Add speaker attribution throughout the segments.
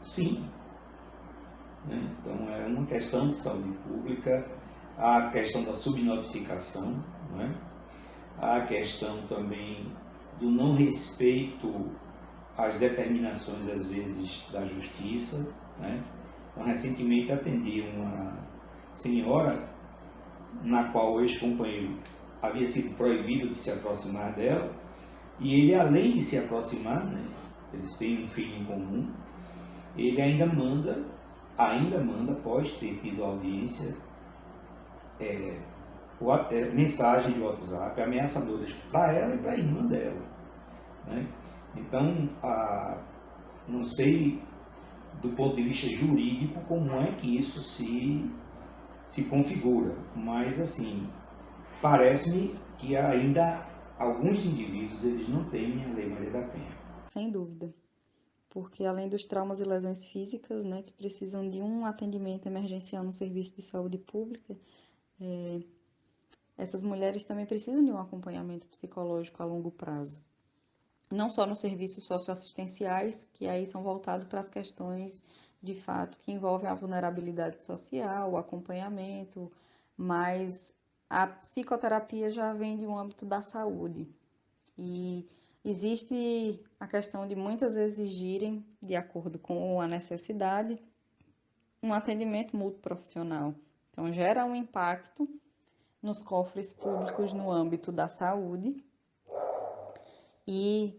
Speaker 1: Sim, né? Então é uma questão de saúde pública, a questão da subnotificação, né? A questão também do não respeito às determinações, às vezes, da justiça, né? Então, recentemente atendi uma senhora na qual o ex-companheiro havia sido proibido de se aproximar dela, e ele, além de se aproximar, né, eles têm um filho em comum, ele ainda manda, após ter tido audiência, mensagem de WhatsApp ameaçadoras para ela e para a irmã dela. Né? Então, não sei do ponto de vista jurídico como é que isso se configura, mas assim, parece-me que ainda alguns indivíduos eles não temem a Lei Maria da Penha.
Speaker 2: Sem dúvida, porque além dos traumas e lesões físicas, né, que precisam de um atendimento emergencial no serviço de saúde pública, essas mulheres também precisam de um acompanhamento psicológico a longo prazo. Não só nos serviços socioassistenciais, que aí são voltados para as questões de fato que envolvem a vulnerabilidade social, o acompanhamento, mas a psicoterapia já vem de um âmbito da saúde. E existe a questão de muitas vezes exigirem, de acordo com a necessidade, um atendimento multiprofissional. Então, gera um impacto nos cofres públicos no âmbito da saúde e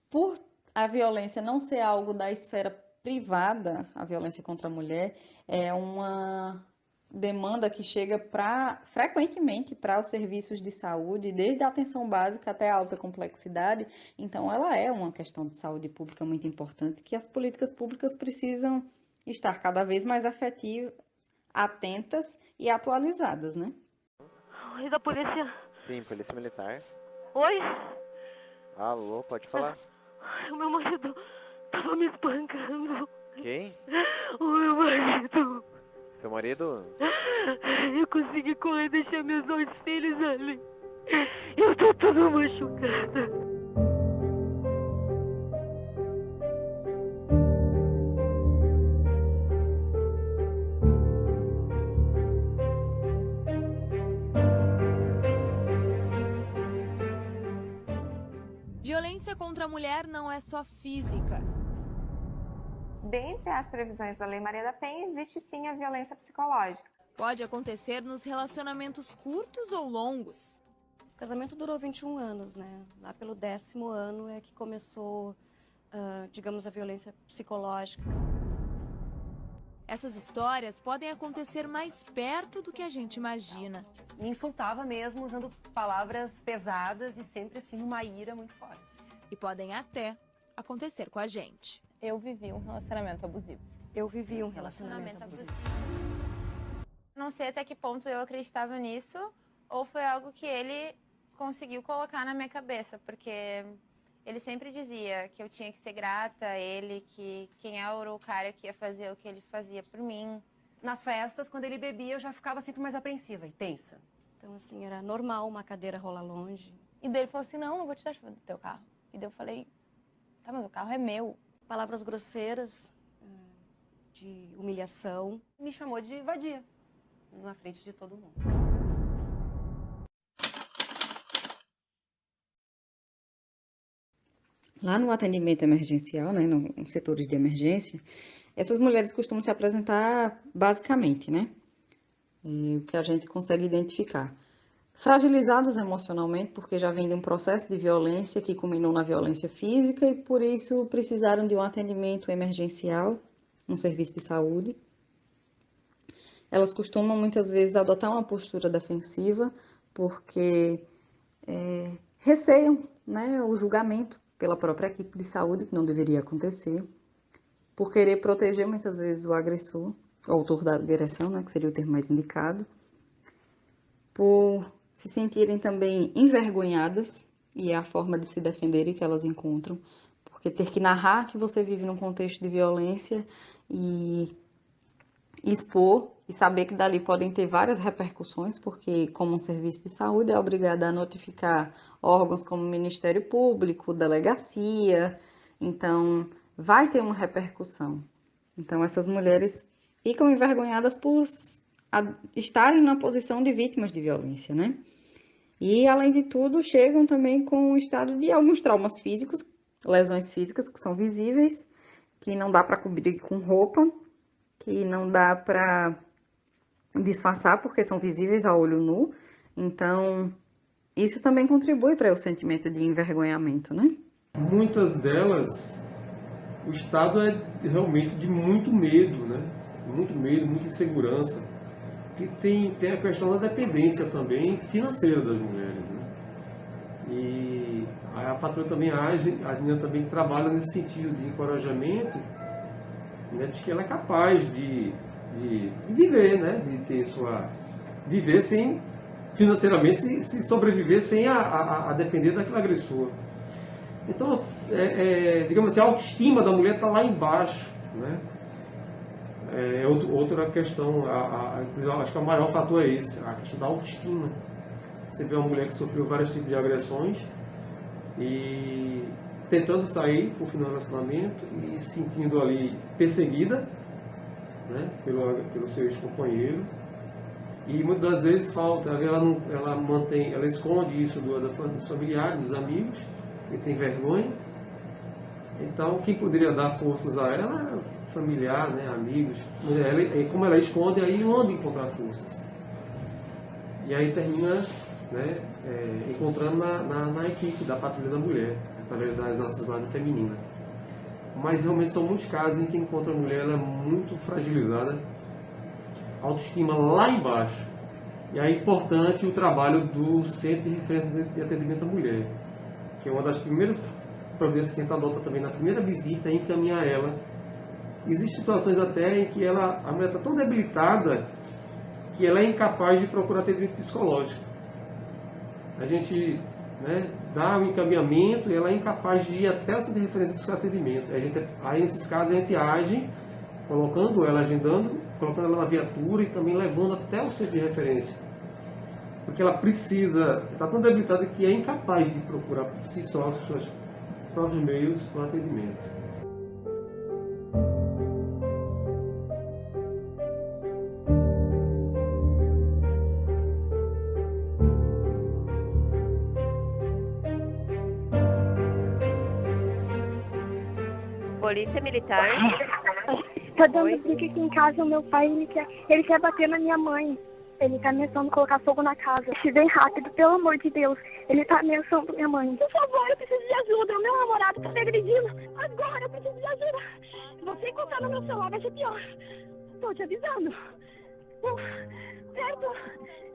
Speaker 2: por a violência não ser algo da esfera privada, a violência contra a mulher, é uma demanda que chega frequentemente para os serviços de saúde, desde a atenção básica até a alta complexidade. Então, ela é uma questão de saúde pública muito importante, que as políticas públicas precisam estar cada vez mais efetivas, atentas e atualizadas, né?
Speaker 3: Oi, da polícia.
Speaker 4: Sim, polícia militar.
Speaker 3: Oi?
Speaker 4: Alô, pode falar.
Speaker 3: O meu marido tava me espancando.
Speaker 4: Quem?
Speaker 3: O meu marido.
Speaker 4: Seu marido?
Speaker 3: Eu consegui correr e deixar meus 2 filhos ali. Eu tô toda machucada.
Speaker 5: Violência contra a mulher não é só física.
Speaker 6: Dentre as previsões da Lei Maria da Penha, existe sim a violência psicológica.
Speaker 5: Pode acontecer nos relacionamentos curtos ou longos.
Speaker 7: O casamento durou 21 anos, né? Lá pelo 10º ano é que começou, digamos, a violência psicológica.
Speaker 5: Essas histórias podem acontecer mais perto do que a gente imagina.
Speaker 8: Me insultava mesmo, usando palavras pesadas e sempre assim numa ira muito forte.
Speaker 5: E podem até acontecer com a gente.
Speaker 9: Eu vivi um relacionamento abusivo.
Speaker 7: Eu vivi um relacionamento abusivo.
Speaker 6: Não sei até que ponto eu acreditava nisso, ou foi algo que ele conseguiu colocar na minha cabeça, porque ele sempre dizia que eu tinha que ser grata a ele, que quem era o cara que ia fazer o que ele fazia por mim.
Speaker 8: Nas festas, quando ele bebia, eu já ficava sempre mais apreensiva e tensa.
Speaker 7: Então, assim, era normal uma cadeira rolar longe.
Speaker 9: E daí ele falou assim, não vou te dar a chave do teu carro. E daí eu falei, tá, mas o carro é meu.
Speaker 7: Palavras grosseiras, de humilhação.
Speaker 8: Me chamou de vadia, na frente de todo mundo.
Speaker 2: Lá no atendimento emergencial, né, nos setores de emergência, essas mulheres costumam se apresentar basicamente, né? O que a gente consegue identificar. Fragilizadas emocionalmente, porque já vem de um processo de violência que culminou na violência física e por isso precisaram de um atendimento emergencial, um serviço de saúde. Elas costumam muitas vezes adotar uma postura defensiva porque receiam, né, o julgamento pela própria equipe de saúde, que não deveria acontecer, por querer proteger muitas vezes o agressor, o autor da agressão, né, que seria o termo mais indicado, por se sentirem também envergonhadas, e é a forma de se defenderem que elas encontram, porque ter que narrar que você vive num contexto de violência e expor e saber que dali podem ter várias repercussões, porque como um serviço de saúde é obrigada a notificar órgãos como o Ministério Público, delegacia, então vai ter uma repercussão. Então, essas mulheres ficam envergonhadas por estarem na posição de vítimas de violência, né? E, além de tudo, chegam também com o estado de alguns traumas físicos, lesões físicas que são visíveis, que não dá para cobrir com roupa, que não dá para disfarçar porque são visíveis a olho nu. Então, isso também contribui para o sentimento de envergonhamento, né?
Speaker 10: Muitas delas, o estado é realmente de muito medo, né? Muito medo, muita insegurança. Porque tem a questão da dependência também financeira das mulheres, né? E a patrulha também age, a menina também trabalha nesse sentido de encorajamento, né? De que ela é capaz de viver, né? De ter viver sem, financeiramente, se sobreviver sem a depender daquele agressor. Então, digamos assim, a autoestima da mulher está lá embaixo, né? Outra questão, acho que o maior fator é esse, a questão da autoestima. Você vê uma mulher que sofreu vários tipos de agressões e tentando sair por fim do relacionamento e se sentindo ali perseguida, né, pelo seu ex-companheiro. E muitas das vezes ela esconde isso dos familiares, dos amigos, e tem vergonha. Então, quem poderia dar forças a ela, familiar, né, amigos. Como ela esconde, aí onde encontrar forças? E aí termina, né, encontrando na equipe da Patrulha da Mulher, através das assessoradas femininas. Mas realmente são muitos casos em que encontra a mulher ela é muito fragilizada, autoestima lá embaixo. E aí é importante o trabalho do Centro de Referência de Atendimento à Mulher, que é uma das primeiras providências que a gente adota também na primeira visita, é encaminhar ela. Existem situações até em que a mulher está tão debilitada que ela é incapaz de procurar atendimento psicológico. A gente, né, dá o encaminhamento e ela é incapaz de ir até o centro de referência buscar atendimento. Aí nesses casos a gente age colocando ela, agendando, colocando ela na viatura e também levando até o centro de referência. Porque ela está tão debilitada que é incapaz de procurar por si só os seus próprios meios para atendimento.
Speaker 3: Polícia Militar.
Speaker 11: Tá dando briga aqui em casa, o meu pai, ele quer bater na minha mãe. Ele tá ameaçando colocar fogo na casa. Se vem rápido, pelo amor de Deus. Ele tá ameaçando minha mãe. Por favor, eu preciso de ajuda. O meu namorado tá me agredindo. Agora eu preciso de ajuda. Você encontrar no meu celular vai ser pior. Tô te avisando. Perto.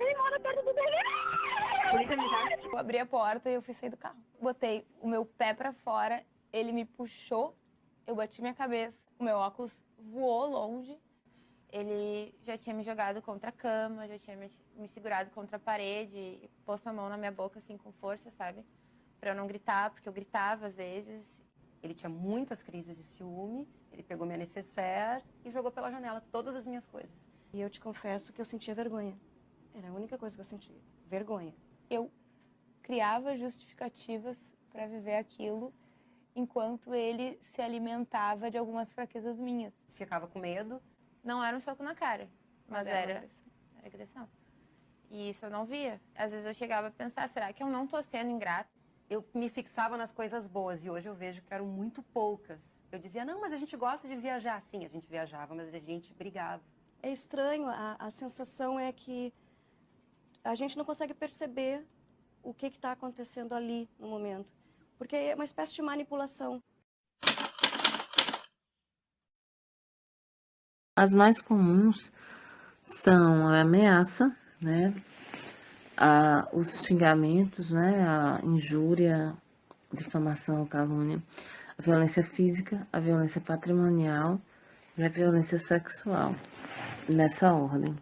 Speaker 11: Ele mora perto do dele.
Speaker 9: Polícia Militar. Eu abri a porta e eu fui sair do carro. Botei o meu pé pra fora, ele me puxou, eu bati minha cabeça, o meu óculos voou longe.
Speaker 6: Ele já tinha me jogado contra a cama, já tinha me segurado contra a parede e posto a mão na minha boca, assim, com força, sabe? Pra eu não gritar, porque eu gritava às vezes.
Speaker 8: Ele tinha muitas crises de ciúme, ele pegou minha nécessaire e jogou pela janela todas as minhas coisas.
Speaker 7: E eu te confesso que eu sentia vergonha. Era a única coisa que eu sentia, vergonha.
Speaker 9: Eu criava justificativas pra viver aquilo, enquanto ele se alimentava de algumas fraquezas minhas.
Speaker 8: Ficava com medo.
Speaker 6: Não era um soco na cara, mas era agressão. E isso eu não via. Às vezes eu chegava a pensar, será que eu não tô sendo ingrata?
Speaker 8: Eu me fixava nas coisas boas e hoje eu vejo que eram muito poucas. Eu dizia, não, mas a gente gosta de viajar. Sim, a gente viajava, mas a gente brigava.
Speaker 7: É estranho, a sensação é que a gente não consegue perceber o que está acontecendo ali no momento. Porque é uma espécie de manipulação.
Speaker 12: As mais comuns são a ameaça, né, os xingamentos, né, a injúria, difamação, calúnia, a violência física, a violência patrimonial e a violência sexual, nessa ordem.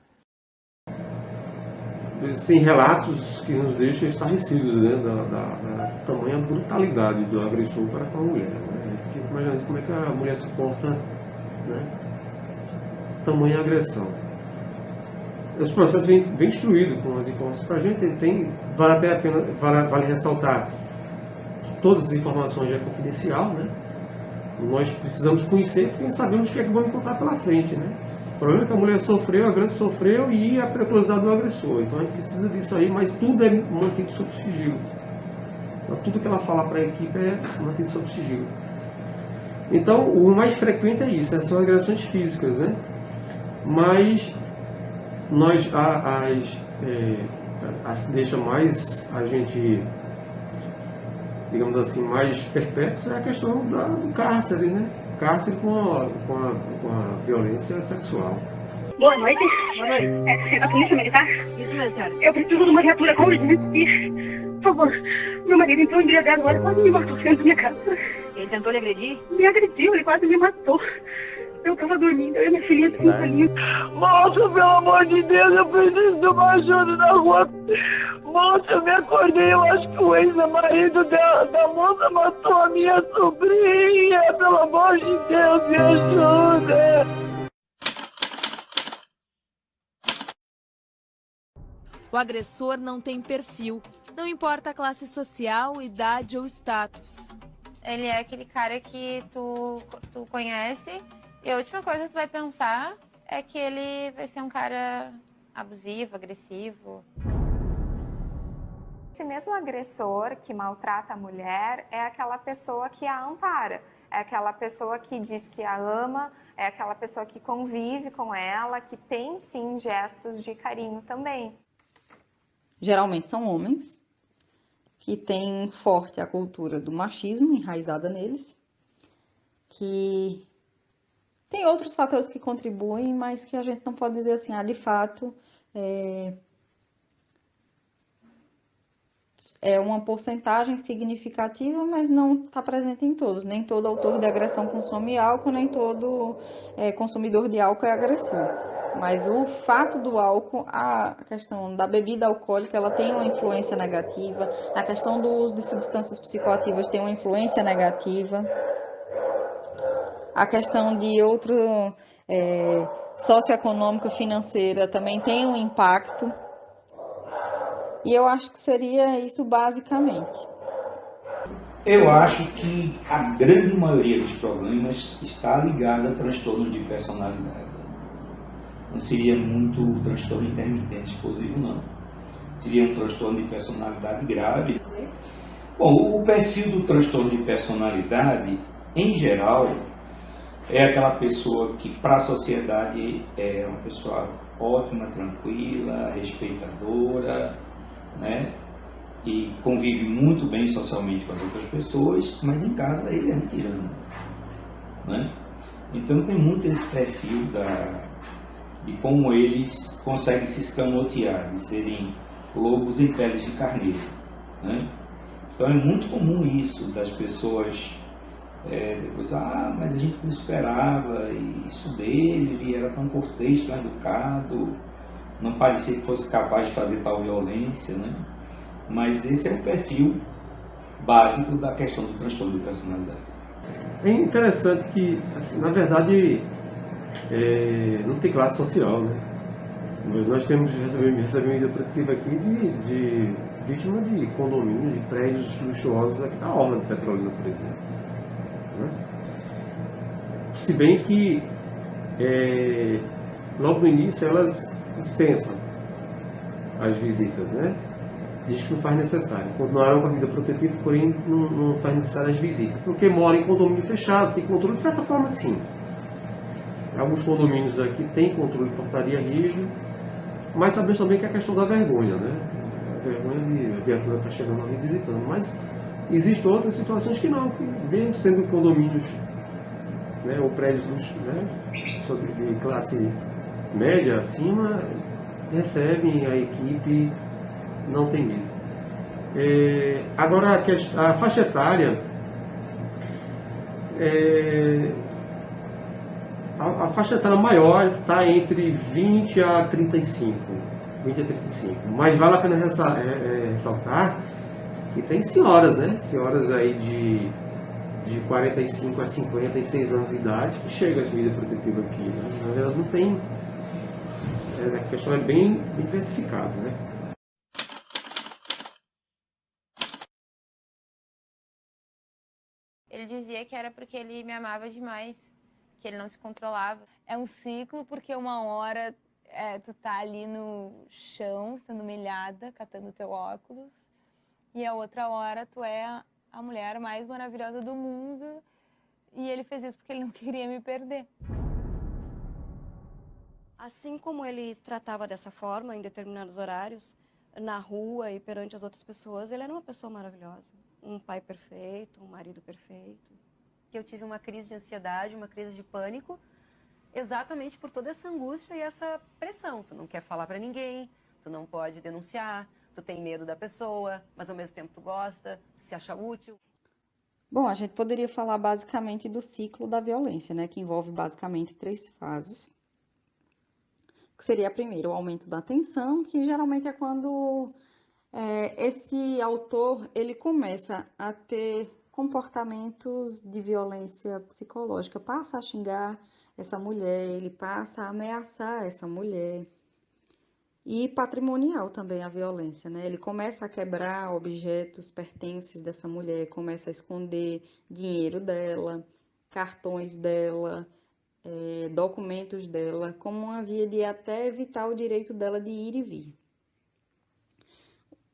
Speaker 10: Existem relatos que nos deixam estarrecidos, né, da tamanha brutalidade do agressor para com a mulher. Né? A gente fica imaginando como é que a mulher suporta, né, tamanha agressão. Os processos vêm instruídos com as informações para a gente. Vale até a pena, vale ressaltar que todas as informações já é confidencial, né? nós precisamos conhecer, porque sabemos o que é que vamos encontrar pela frente, né? O problema é que a mulher sofreu, a criança sofreu e a periculosidade do agressor. Então a gente precisa disso aí, mas tudo é mantido sob sigilo. Então, tudo que ela fala para a equipe é mantido sob sigilo. Então o mais frequente é isso, são agressões físicas, né? Mas as que deixa mais a gente, digamos assim, mais perpétuos é a questão do cárcere, né? Cárcere com a violência sexual.
Speaker 11: Boa noite. Boa noite. É a polícia militar? Isso mesmo, senhora. Eu preciso de uma viatura com urgência. Por favor, meu marido entrou embriagado agora, quase me matou dentro da minha casa. Ele tentou lhe agredir? Me agrediu, ele quase me matou. Eu tava dormindo, eu e minha filhinha de 5 aninhos.
Speaker 3: Moça, pelo amor de Deus, eu preciso de uma ajuda na rua. Moça, eu me acordei, eu acho que o ex-marido da moça matou a minha sobrinha. Pelo amor de Deus, me ajuda.
Speaker 5: O agressor não tem perfil, não importa a classe social, idade ou status.
Speaker 6: Ele é aquele cara que tu conhece e a última coisa que tu vai pensar é que ele vai ser um cara abusivo, agressivo.
Speaker 13: Esse mesmo agressor que maltrata a mulher é aquela pessoa que a ampara, é aquela pessoa que diz que a ama, é aquela pessoa que convive com ela, que tem sim gestos de carinho também.
Speaker 2: Geralmente são homens que têm forte a cultura do machismo enraizada neles, que tem outros fatores que contribuem, mas que a gente não pode dizer assim, de fato, é uma porcentagem significativa, mas não está presente em todos. Nem todo autor de agressão consome álcool, nem todo consumidor de álcool é agressor. Mas o fato do álcool, a questão da bebida alcoólica, ela tem uma influência negativa. A questão do uso de substâncias psicoativas tem uma influência negativa. A questão de outro socioeconômica, financeira, também tem um impacto. E eu acho que seria isso basicamente.
Speaker 1: Eu acho que a grande maioria dos problemas está ligada a transtorno de personalidade. Não seria muito transtorno intermitente explosivo, não. Seria um transtorno de personalidade grave. Bom, o perfil do transtorno de personalidade, em geral, é aquela pessoa que para a sociedade é uma pessoa ótima, tranquila, respeitadora, né? E convive muito bem socialmente com as outras pessoas, mas em casa ele é um tirano, né? Então tem muito esse perfil de como eles conseguem se escamotear, de serem lobos em peles de carneiro, né? Então é muito comum isso das pessoas depois, mas a gente não esperava isso dele, ele era tão cortês, tão educado, não parecia que fosse capaz de fazer tal violência, né? Mas esse é o perfil básico da questão do transtorno de personalidade.
Speaker 10: É interessante que, assim, na verdade, não tem classe social, né? Nós recebemos medida protetiva aqui de vítima de condomínios, de prédios luxuosos aqui na Orla de Petrolina, por exemplo. Né? Se bem que, logo no início, elas dispensam as visitas, né? Diz que não faz necessário. Continuaram com a medida protetiva, porém não faz necessário as visitas, porque mora em condomínio fechado, tem controle, de certa forma, sim. Alguns condomínios aqui têm controle de portaria rígido, mas sabemos também que é a questão da vergonha, né? A vergonha de a viatura estar chegando ali visitando. Mas existem outras situações que não, que mesmo sendo condomínios, né, ou prédios, né, de classe média acima, recebem a equipe, não tem medo. Agora a faixa etária, a faixa etária maior está entre 20 a 35, mas vale a pena ressaltar que tem senhoras, né? Senhoras aí de 45 a 56 anos de idade que chegam às medidas protetivas aqui, né? Na verdade não tem, a questão é bem diversificada, né?
Speaker 6: Ele dizia que era porque ele me amava demais, que ele não se controlava.
Speaker 9: É um ciclo porque uma hora tu tá ali no chão, sendo humilhada, catando teu óculos, e a outra hora tu é a mulher mais maravilhosa do mundo, e ele fez isso porque ele não queria me perder.
Speaker 7: Assim como ele tratava dessa forma em determinados horários, na rua e perante as outras pessoas, ele era uma pessoa maravilhosa. Um pai perfeito, um marido perfeito.
Speaker 8: Eu tive uma crise de ansiedade, uma crise de pânico, exatamente por toda essa angústia e essa pressão. Tu não quer falar pra ninguém, tu não pode denunciar, tu tem medo da pessoa, mas ao mesmo tempo tu gosta, tu se acha útil.
Speaker 2: Bom, a gente poderia falar basicamente do ciclo da violência, né, que envolve basicamente 3 fases. Que seria a primeira, o aumento da tensão, que geralmente é quando esse autor ele começa a ter comportamentos de violência psicológica, passa a xingar essa mulher, ele passa a ameaçar essa mulher. E patrimonial também a violência, né? Ele começa a quebrar objetos, pertences dessa mulher, começa a esconder dinheiro dela, cartões dela, documentos dela, como uma via de até evitar o direito dela de ir e vir.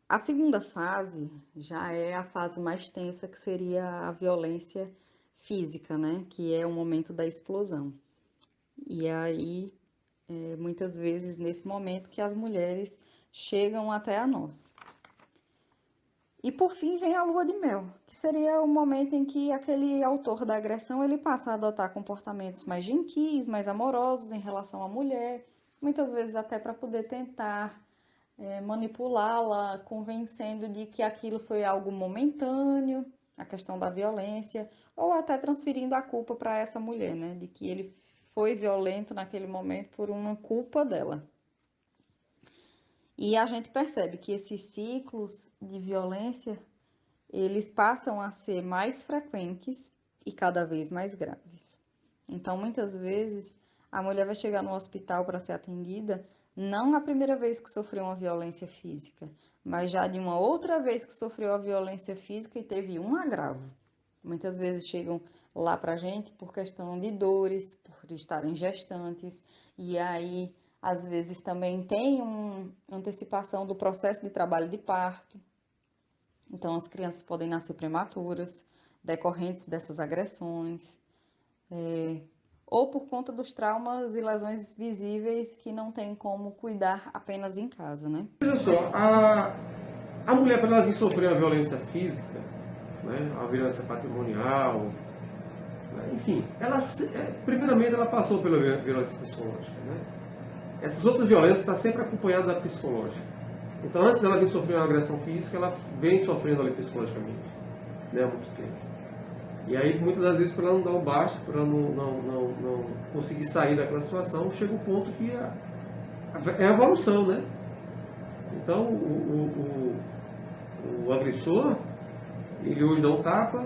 Speaker 2: A segunda fase já é a fase mais tensa, que seria a violência física, né? Que é o momento da explosão. E aí, muitas vezes, nesse momento que as mulheres chegam até a nós. E por fim vem a lua de mel, que seria o momento em que aquele autor da agressão ele passa a adotar comportamentos mais gentis, mais amorosos em relação à mulher, muitas vezes até para poder tentar manipulá-la, convencendo de que aquilo foi algo momentâneo, a questão da violência, ou até transferindo a culpa para essa mulher, né, de que ele foi violento naquele momento por uma culpa dela. E a gente percebe que esses ciclos de violência, eles passam a ser mais frequentes e cada vez mais graves. Então, muitas vezes, a mulher vai chegar no hospital para ser atendida, não na primeira vez que sofreu uma violência física, mas já de uma outra vez que sofreu a violência física e teve um agravo. Muitas vezes chegam lá para a gente por questão de dores, por estarem gestantes, e aí às vezes também tem uma antecipação do processo de trabalho de parto. Então as crianças podem nascer prematuras, decorrentes dessas agressões, ou por conta dos traumas e lesões visíveis que não tem como cuidar apenas em casa, né?
Speaker 10: Veja só, a mulher, para ela vir sofrer uma violência física, né, a violência patrimonial, né, enfim, primeiramente ela passou pela violência psicológica, né? Essas outras violências estão sempre acompanhadas da psicológica. Então, antes dela vir sofrer uma agressão física, ela vem sofrendo ali psicologicamente, né, há muito tempo. E aí, muitas das vezes, para ela não dar um basta, para ela não conseguir sair daquela situação, chega um ponto que é a evolução, né? Então, o agressor, ele hoje dá um tapa,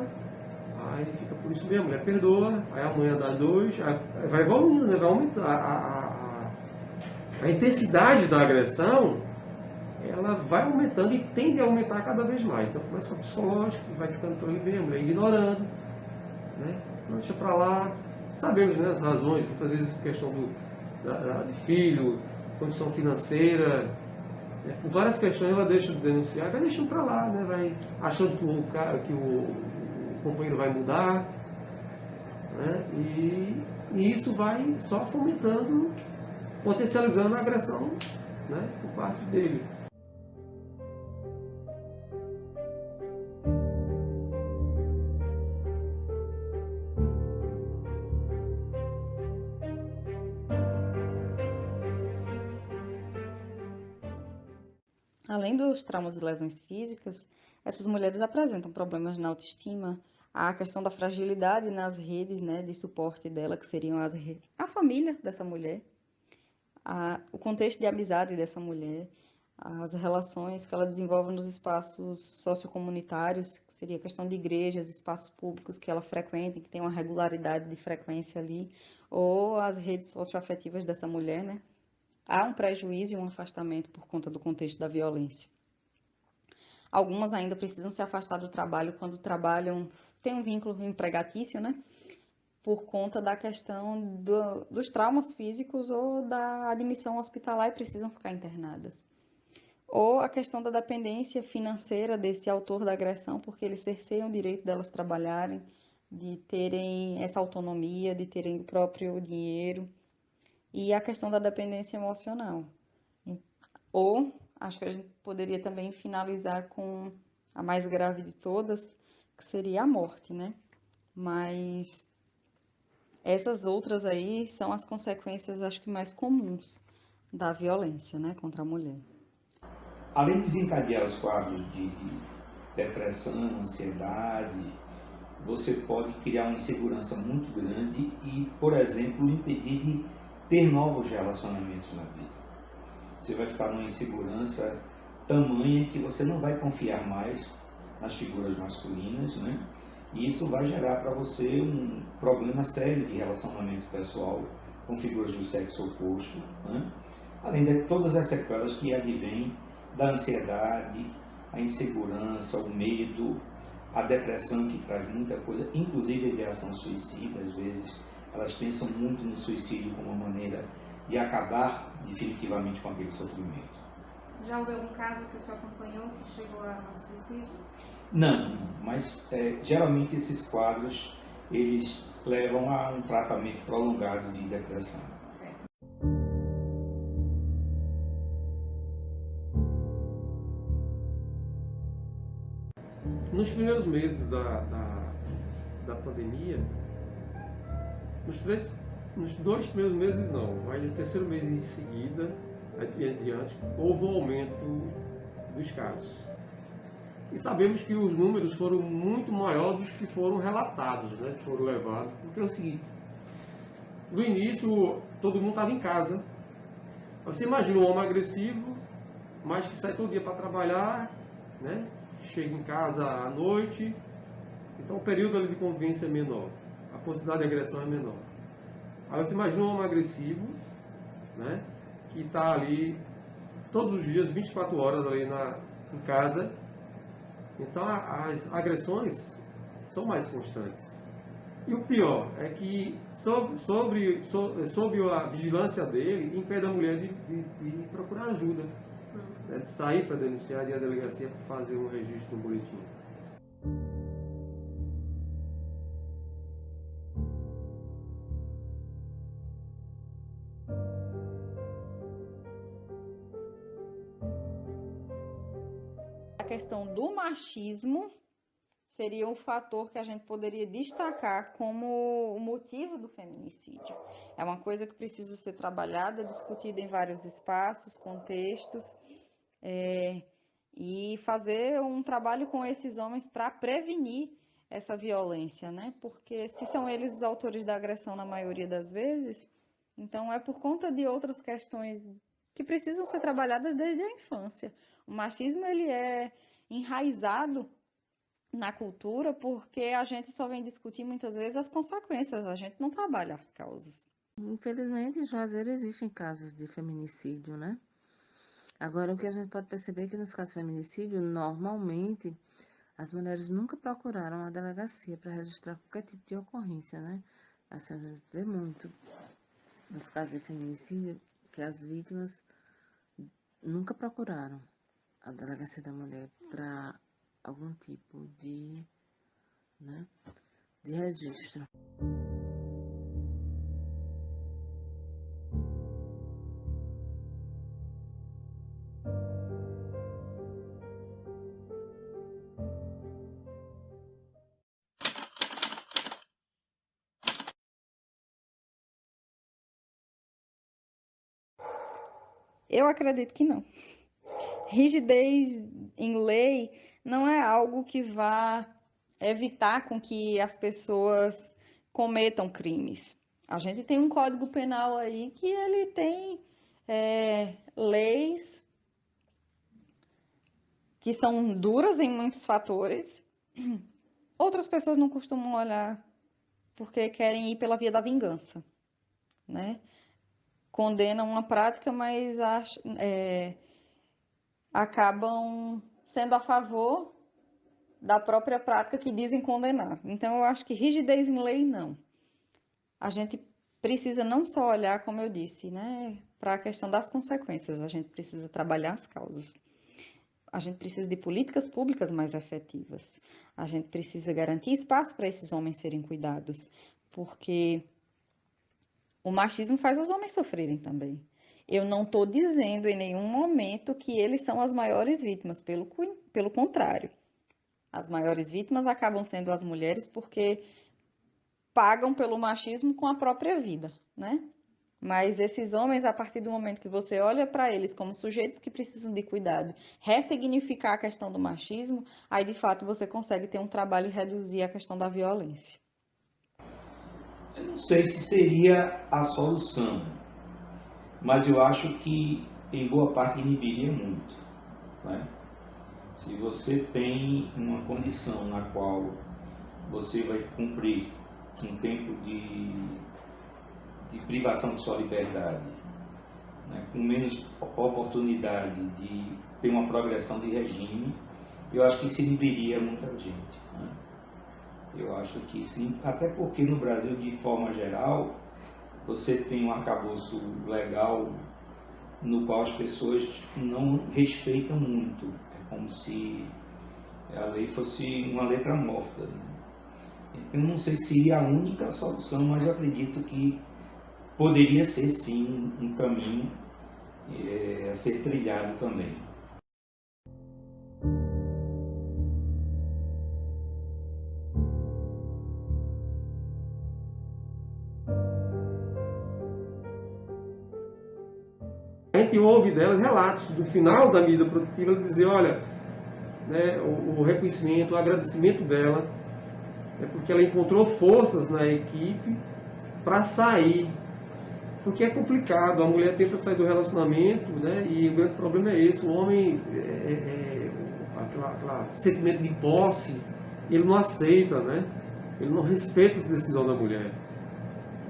Speaker 10: aí fica por isso mesmo, a mulher perdoa, aí amanhã dá 2, aí vai evoluindo, né? Vai aumentar. A intensidade da agressão, ela vai aumentando e tende a aumentar cada vez mais. Então começa com o psicológico, vai ficando por ali mesmo, né? Ignorando, né? Não deixa pra lá. Sabemos, né, as razões, muitas vezes questão de filho, condição financeira, né? Por várias questões ela deixa de denunciar, vai deixando pra lá, né? Vai achando que o companheiro vai mudar, né? E isso vai só fomentando, potencializando a agressão, né, por parte dele.
Speaker 2: Além dos traumas e lesões físicas, essas mulheres apresentam problemas na autoestima, a questão da fragilidade nas redes, né, de suporte dela, que seriam a família dessa mulher, o contexto de amizade dessa mulher, as relações que ela desenvolve nos espaços sociocomunitários, que seria a questão de igrejas, espaços públicos que ela frequenta, que tem uma regularidade de frequência ali, ou as redes socioafetivas dessa mulher, né? Há um prejuízo e um afastamento por conta do contexto da violência. Algumas ainda precisam se afastar do trabalho quando trabalham, tem um vínculo empregatício, né? Por conta da questão dos traumas físicos ou da admissão hospitalar e precisam ficar internadas. Ou a questão da dependência financeira desse autor da agressão, porque eles cerceiam o direito delas trabalharem, de terem essa autonomia, de terem o próprio dinheiro. E a questão da dependência emocional. Ou, acho que a gente poderia também finalizar com a mais grave de todas, que seria a morte, né? Mas essas outras aí são as consequências, acho que mais comuns da violência, né, contra a mulher.
Speaker 1: Além de desencadear os quadros de depressão, ansiedade, você pode criar uma insegurança muito grande e, por exemplo, impedir de ter novos relacionamentos na vida. Você vai ficar numa insegurança tamanha que você não vai confiar mais nas figuras masculinas, né? E isso vai gerar para você um problema sério de relacionamento pessoal com figuras do sexo oposto, né? Além de todas as sequelas que advêm da ansiedade, a insegurança, o medo, a depressão, que traz muita coisa, inclusive a ideação suicida. Às vezes elas pensam muito no suicídio como uma maneira de acabar definitivamente com aquele sofrimento.
Speaker 2: Já houve algum caso que o senhor acompanhou que chegou ao suicídio?
Speaker 1: Não, mas geralmente esses quadros eles levam a um tratamento prolongado de depressão.
Speaker 10: Nos primeiros meses da pandemia, nos 2 primeiros meses não, mas no terceiro mês em seguida, adiante, houve um aumento dos casos. E sabemos que os números foram muito maiores dos que foram relatados, né, que foram levados, porque é o seguinte, no início todo mundo estava em casa. Você imagina um homem agressivo, mas que sai todo dia para trabalhar, né? Chega em casa à noite, então o período ali de convivência é menor, a possibilidade de agressão é menor. Aí você imagina um homem agressivo, né, que está ali todos os dias, 24 horas ali em casa, então as agressões são mais constantes. E o pior é que, sob a vigilância dele, impede a mulher de procurar ajuda, né, de sair para denunciar e a delegacia para fazer um registro no boletim.
Speaker 2: A questão do machismo seria um fator que a gente poderia destacar como o motivo do feminicídio. É uma coisa que precisa ser trabalhada, discutida em vários espaços, contextos, e fazer um trabalho com esses homens para prevenir essa violência, né? Porque se são eles os autores da agressão na maioria das vezes, então é por conta de outras questões que precisam ser trabalhadas desde a infância. O machismo, ele é enraizado na cultura porque a gente só vem discutir muitas vezes as consequências, a gente não trabalha as causas.
Speaker 12: Infelizmente, em Juazeiro existem casos de feminicídio, né? Agora, o que a gente pode perceber é que nos casos de feminicídio, normalmente, as mulheres nunca procuraram a delegacia para registrar qualquer tipo de ocorrência, né? Assim, a gente vê muito nos casos de feminicídio que as vítimas nunca procuraram a delegacia da mulher para algum tipo de, né, de registro.
Speaker 2: Eu acredito que não. Rigidez em lei não é algo que vá evitar com que as pessoas cometam crimes. A gente tem um Código Penal aí que ele tem leis que são duras em muitos fatores. Outras pessoas não costumam olhar porque querem ir pela via da vingança, né? Condenam uma prática, mas acabam sendo a favor da própria prática que dizem condenar. Então, eu acho que rigidez em lei, não. A gente precisa não só olhar, como eu disse, né, para a questão das consequências, a gente precisa trabalhar as causas. A gente precisa de políticas públicas mais efetivas. A gente precisa garantir espaço para esses homens serem cuidados, porque o machismo faz os homens sofrerem também. Eu não estou dizendo em nenhum momento que eles são as maiores vítimas, pelo contrário. As maiores vítimas acabam sendo as mulheres porque pagam pelo machismo com a própria vida, né? Mas esses homens, a partir do momento que você olha para eles como sujeitos que precisam de cuidado, ressignificar a questão do machismo, aí de fato você consegue ter um trabalho e reduzir a questão da violência.
Speaker 1: Eu não sei se seria a solução, mas eu acho que em boa parte inibiria muito, né? Se você tem uma condição na qual você vai cumprir um tempo de privação de sua liberdade, né, com menos oportunidade de ter uma progressão de regime, eu acho que isso inibiria muita gente, né? Eu acho que sim, até porque no Brasil, de forma geral, você tem um arcabouço legal no qual as pessoas não respeitam muito. É como se a lei fosse uma letra morta, né? Eu não sei se seria a única solução, mas eu acredito que poderia ser sim um caminho a ser trilhado também.
Speaker 10: A gente ouve delas relatos do final da vida produtiva, ela dizer, olha, né, o reconhecimento, o agradecimento dela, é porque ela encontrou forças na equipe para sair. Porque é complicado, a mulher tenta sair do relacionamento, né, e o grande problema é esse, o homem, aquele sentimento de posse, ele não aceita, né, ele não respeita essa decisão da mulher.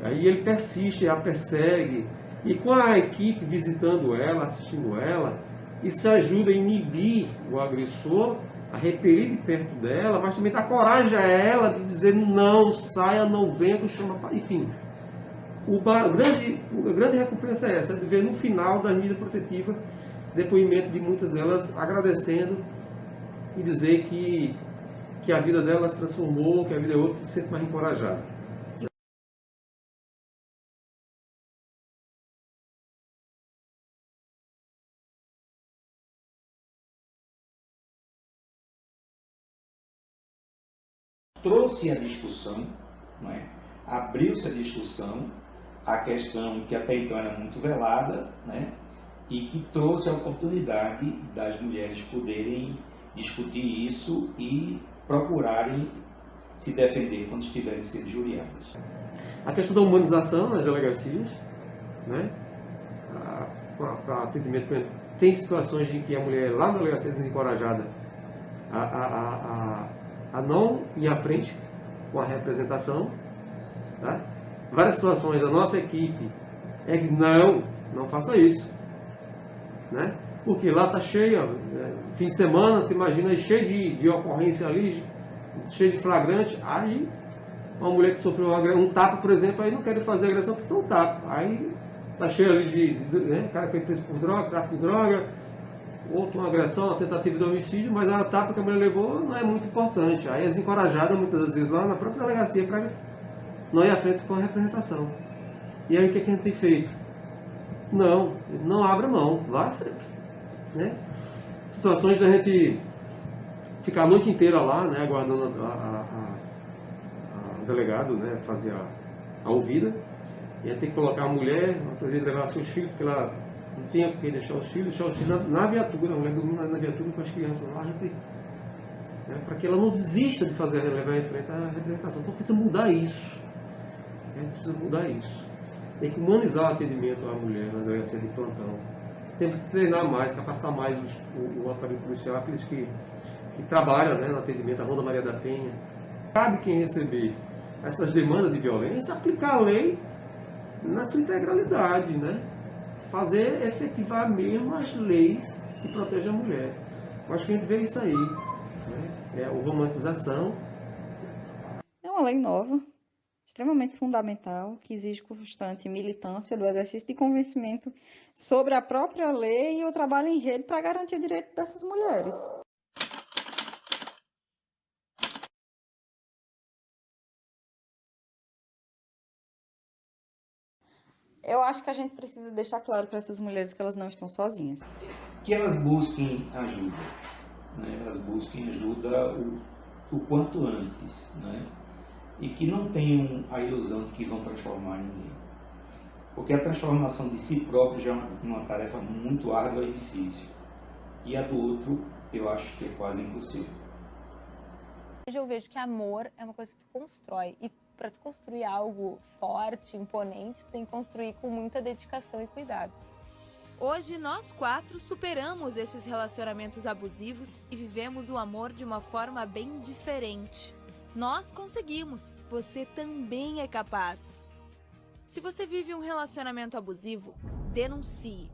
Speaker 10: Aí ele persiste, a persegue, e com a equipe visitando ela, assistindo ela, isso ajuda a inibir o agressor, a repelir de perto dela, mas também dá coragem a ela de dizer não, saia, não venha, que eu chamo, enfim. A grande recompensa é essa, de ver no final da medida protetiva depoimento de muitas delas agradecendo e dizer que a vida dela se transformou, que a vida é outra, se sente mais encorajada.
Speaker 1: Trouxe a discussão, não é? Abriu-se a discussão, a questão que até então era muito velada, né? E que trouxe a oportunidade das mulheres poderem discutir isso e procurarem se defender quando estiverem sendo juriadas.
Speaker 10: A questão da humanização nas delegacias, né? Para atendimento, tem situações em que a mulher lá na delegacia é desencorajada a não ir à frente com a representação, tá? Várias situações, a nossa equipe é que não faça isso, né? Porque lá está cheio, fim de semana, você imagina, cheio de ocorrência ali, cheio de flagrante, aí uma mulher que sofreu um tapa, por exemplo, aí não quer fazer agressão porque foi um tapa, aí está cheio ali né, cara que foi preso por droga, tráfico de droga, outro uma agressão, uma tentativa de homicídio, mas a tapa que a mulher levou não é muito importante. Aí é desencorajada muitas das vezes lá na própria delegacia para não ir à frente com a representação. E aí o que a gente tem feito? Não abra mão, vá à frente, né? Situações da gente ficar a noite inteira lá, né, aguardando a delegado, né, fazer a ouvida, e aí tem que colocar a mulher, para levar seus filhos, porque ela não tinha por que deixar os filhos na viatura, a mulher dormindo na viatura com as crianças lá, né, para que ela não desista de levar em frente a representação. Então precisa mudar isso. A gente precisa mudar isso. Tem que humanizar o atendimento à mulher na delegacia de plantão. Temos que treinar mais, capacitar mais o aparelho policial, aqueles que trabalham, né, no atendimento, a Ronda Maria da Penha. Cabe quem receber essas demandas de violência, aplicar a lei na sua integralidade, né? Fazer efetivar mesmo as leis que protegem a mulher. Eu acho que a gente vê isso aí, né? É a romantização.
Speaker 2: É uma lei nova, extremamente fundamental, que exige constante militância do exercício de convencimento sobre a própria lei e o trabalho em rede para garantir o direito dessas mulheres. Eu acho que a gente precisa deixar claro para essas mulheres que elas não estão sozinhas.
Speaker 1: Que elas busquem ajuda, né? Elas busquem ajuda o quanto antes, né? E que não tenham a ilusão de que vão transformar ninguém. Porque a transformação de si próprio já é uma tarefa muito árdua e difícil. E a do outro, eu acho que é quase impossível.
Speaker 9: Hoje eu vejo que amor é uma coisa que tu constrói. E para tu construir algo forte, imponente, tu tem que construir com muita dedicação e cuidado.
Speaker 5: Hoje nós 4 superamos esses relacionamentos abusivos e vivemos o amor de uma forma bem diferente. Nós conseguimos, você também é capaz. Se você vive um relacionamento abusivo, denuncie.